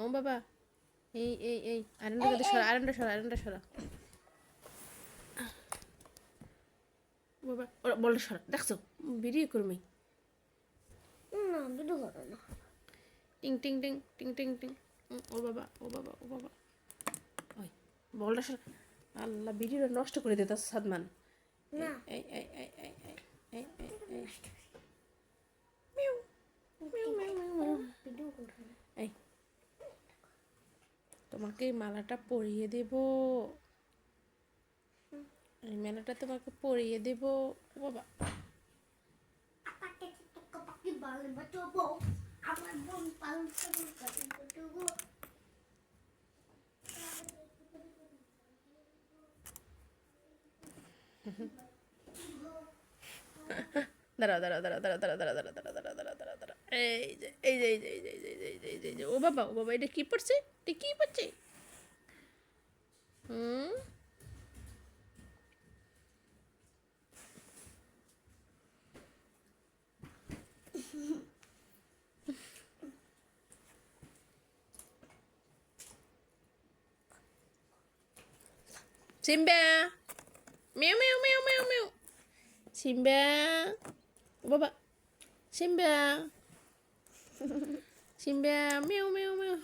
ও বাবা, এই আরেকটা সরা, আরেকটা সরা বাবা, ওরা বলটা সরা, দেখছো ভিডিও করমি। না ভিডিও করো না। টিং টিং টিং টিং টিং টিং। ও বাবা, ও বাবা, ও বাবা, ওই বলটা সরা। আল্লাহ, ভিডিওটা নষ্ট করে দিত সাদমান। না এই এই এই এই এই এই এই এই মিউ মিউ মিউ মিউ মিউ। ভিডিও করো না। এই তোমাকে এই মালাটা পরিয়ে দেব, এই মালাটা তোমাকে পরিয়ে দেব। ও বাবা, আপাকে তোকে পাখি বাল বাঁচাবো, আমার বোন পালন করে বাঁচাবো। দাঁড়াও দাঁড়াও দাঁড়াও দাঁড়াও দাঁড়াও দাঁড়াও দাঁড়াও দাঁড়াও দাঁড়াও দাঁড়াও দাঁড়াও দাঁড়াও। এই যে এই যে এই যে এই যে এই যে এই যে এই যে এই যে ও বাবা, ও বাবা, এটা কি পড়ছে, এটা কি পড়ছে? হুম, সিম্বা, মিউ মিউ মিউ মিউ মিউ, সিম্বা, ও বাবা, সিম্বা, সিম্বা, মিউ মিউ মিউ,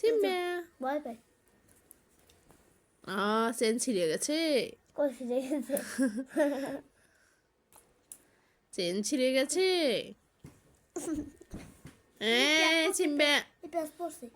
সিম্বা। ভয় পাই। চেন ছিঁড়ে গেছে, কষে গেছে। চেন ছিঁড়ে গেছে। সিম্বা, এটা পড়ছে।